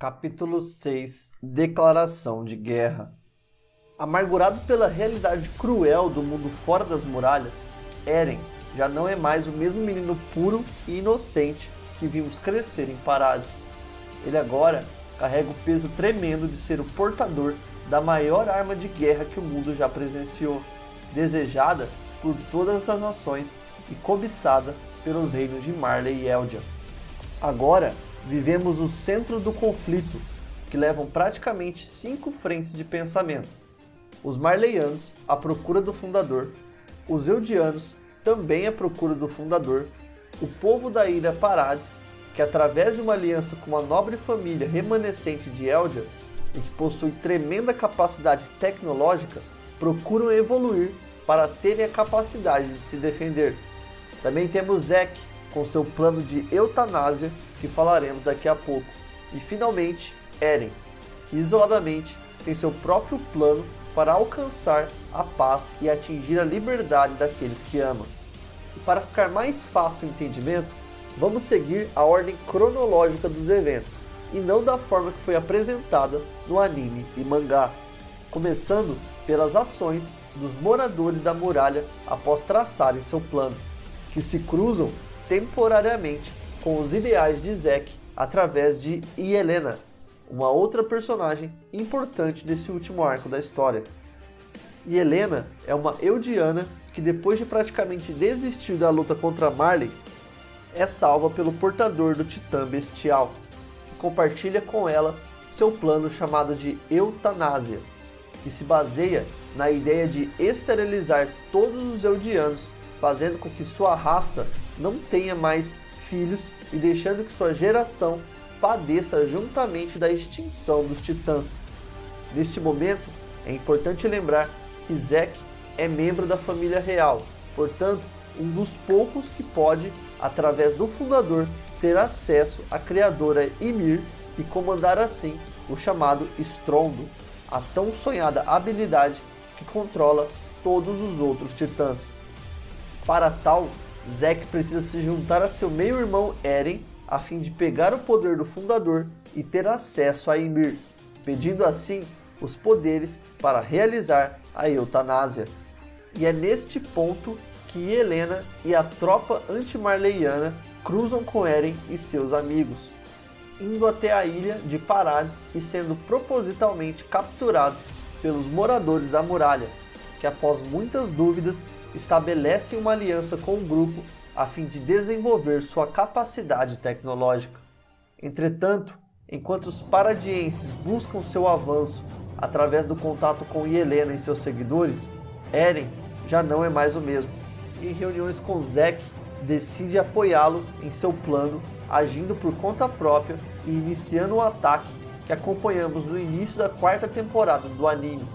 Capítulo 6 Declaração de Guerra. Amargurado pela realidade cruel do mundo fora das muralhas, Eren já não é mais o mesmo menino puro e inocente que vimos crescer em Parades. Ele agora carrega o peso tremendo de ser o portador da maior arma de guerra que o mundo já presenciou, desejada por todas as nações e cobiçada pelos reinos de Marley e Eldian. Agora, vivemos o centro do conflito, que levam praticamente 5 frentes de pensamento. Os Marleyanos à procura do fundador, os Eldianos também à procura do fundador, o povo da ilha Parades, que através de uma aliança com uma nobre família remanescente de Eldian e que possui tremenda capacidade tecnológica, procuram evoluir para terem a capacidade de se defender. Também temos Zack com seu plano de eutanásia, que falaremos daqui a pouco. E finalmente, Eren, que isoladamente tem seu próprio plano para alcançar a paz e atingir a liberdade daqueles que ama. E para ficar mais fácil o entendimento, vamos seguir a ordem cronológica dos eventos, e não da forma que foi apresentada no anime e mangá, começando pelas ações dos moradores da muralha após traçarem seu plano, que se cruzam temporariamente com os ideais de Zack através de Yelena, uma outra personagem importante desse último arco da história. Yelena é uma Eldiana que, depois de praticamente desistir da luta contra Marley, é salva pelo portador do Titã Bestial, que compartilha com ela seu plano chamado de eutanásia, que se baseia na ideia de esterilizar todos os Eldianos, fazendo com que sua raça não tenha mais filhos e deixando que sua geração padeça juntamente da extinção dos titãs. Neste momento, é importante lembrar que Zack é membro da família real, portanto, um dos poucos que pode, através do fundador, ter acesso à criadora Ymir e comandar assim o chamado Estrondo, a tão sonhada habilidade que controla todos os outros titãs. Para tal, Zack precisa se juntar a seu meio-irmão Eren a fim de pegar o poder do fundador e ter acesso a Ymir, pedindo assim os poderes para realizar a eutanásia. E é neste ponto que Yelena e a tropa anti-marleyana cruzam com Eren e seus amigos, indo até a ilha de Parades e sendo propositalmente capturados pelos moradores da muralha, que após muitas dúvidas estabelecem uma aliança com o grupo a fim de desenvolver sua capacidade tecnológica. Entretanto, enquanto os paradienses buscam seu avanço através do contato com Yelena e seus seguidores, Eren já não é mais o mesmo. Em reuniões com Zack, decide apoiá-lo em seu plano, agindo por conta própria e iniciando um ataque que acompanhamos no início da 4ª temporada do anime,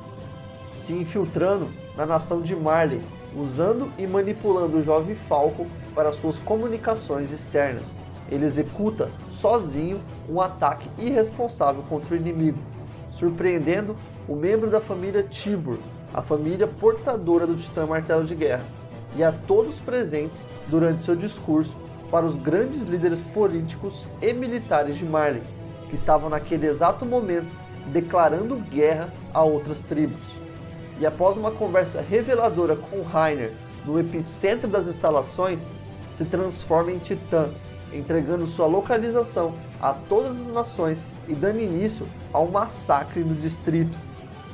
se infiltrando na nação de Marley, usando e manipulando o jovem Falcon para suas comunicações externas. Ele executa sozinho um ataque irresponsável contra o inimigo, surpreendendo o membro da família Tibur, a família portadora do Titã Martelo de Guerra, e a todos presentes durante seu discurso para os grandes líderes políticos e militares de Marley, que estavam naquele exato momento declarando guerra a outras tribos. E após uma conversa reveladora com Reiner no epicentro das instalações, se transforma em Titã, entregando sua localização a todas as nações e dando início a um massacre no distrito,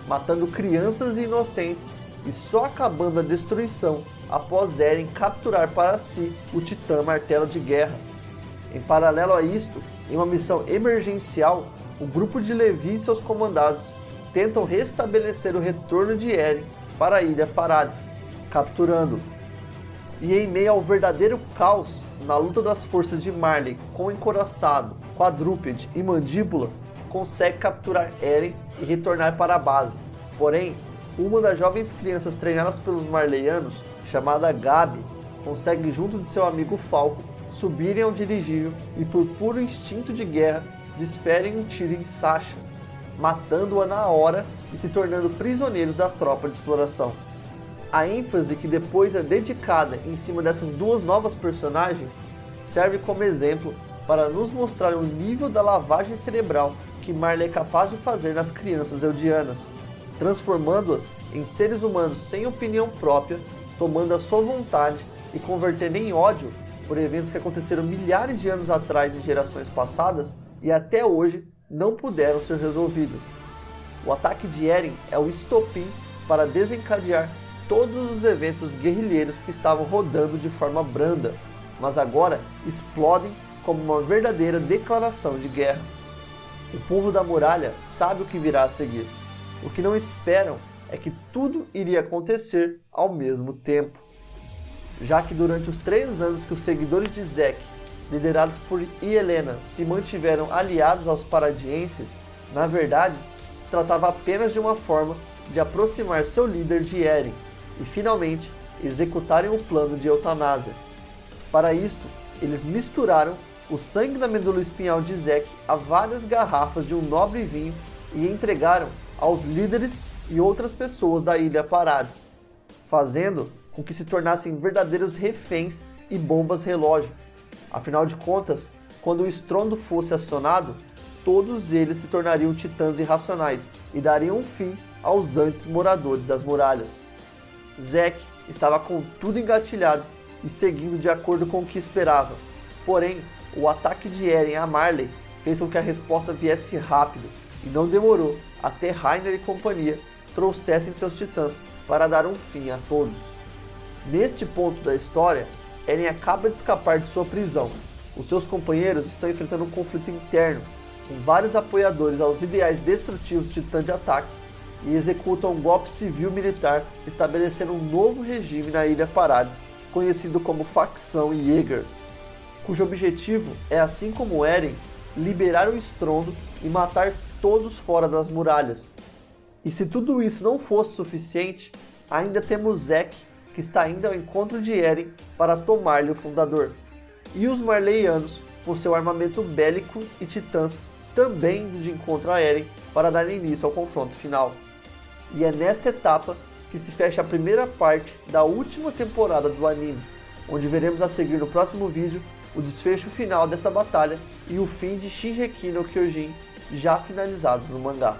matando crianças e inocentes e só acabando a destruição após Eren capturar para si o Titã Martelo de Guerra. Em paralelo a isto, em uma missão emergencial, o grupo de Levi e seus comandados tentam restabelecer o retorno de Eren para a ilha Parades, capturando-o. E em meio ao verdadeiro caos na luta das forças de Marley com Encoraçado, Quadrúpede e Mandíbula, consegue capturar Eren e retornar para a base. Porém, uma das jovens crianças treinadas pelos Marleyanos, chamada Gabi, consegue junto de seu amigo Falco subirem ao dirigível e, por puro instinto de guerra, desferem um tiro em Sasha, matando-a na hora e se tornando prisioneiros da tropa de exploração. A ênfase que depois é dedicada em cima dessas duas novas personagens serve como exemplo para nos mostrar o nível da lavagem cerebral que Marley é capaz de fazer nas crianças eldianas, transformando-as em seres humanos sem opinião própria, tomando a sua vontade e convertendo em ódio por eventos que aconteceram milhares de anos atrás em gerações passadas e até hoje não puderam ser resolvidas. O ataque de Eren é o estopim para desencadear todos os eventos guerrilheiros que estavam rodando de forma branda, mas agora explodem como uma verdadeira declaração de guerra. O povo da muralha sabe o que virá a seguir. O que não esperam é que tudo iria acontecer ao mesmo tempo. Já que durante os 3 anos que os seguidores de Zack, liderados por Helena, se mantiveram aliados aos paradienses, na verdade, se tratava apenas de uma forma de aproximar seu líder de Eren e finalmente executarem o plano de eutanásia. Para isto, eles misturaram o sangue da medula espinhal de Zack a várias garrafas de um nobre vinho e entregaram aos líderes e outras pessoas da Ilha Parades, fazendo com que se tornassem verdadeiros reféns e bombas relógio. Afinal de contas, quando o estrondo fosse acionado, todos eles se tornariam titãs irracionais e dariam fim aos antes moradores das muralhas. Zack estava com tudo engatilhado e seguindo de acordo com o que esperava. Porém, o ataque de Eren a Marley fez com que a resposta viesse rápido e não demorou até Reiner e companhia trouxessem seus titãs para dar um fim a todos. Neste ponto da história, Eren acaba de escapar de sua prisão. Os seus companheiros estão enfrentando um conflito interno, com vários apoiadores aos ideais destrutivos de Titã de Ataque, e executam um golpe civil-militar estabelecendo um novo regime na Ilha Parades, conhecido como Facção Jäger, cujo objetivo é, assim como Eren, liberar o estrondo e matar todos fora das muralhas. E se tudo isso não fosse suficiente, ainda temos Zack, que está indo ao encontro de Eren para tomar-lhe o fundador, e os Marleyanos, com seu armamento bélico e titãs, também indo de encontro a Eren para dar início ao confronto final. E é nesta etapa que se fecha a primeira parte da última temporada do anime, onde veremos a seguir no próximo vídeo o desfecho final dessa batalha e o fim de Shingeki no Kyojin, já finalizados no mangá.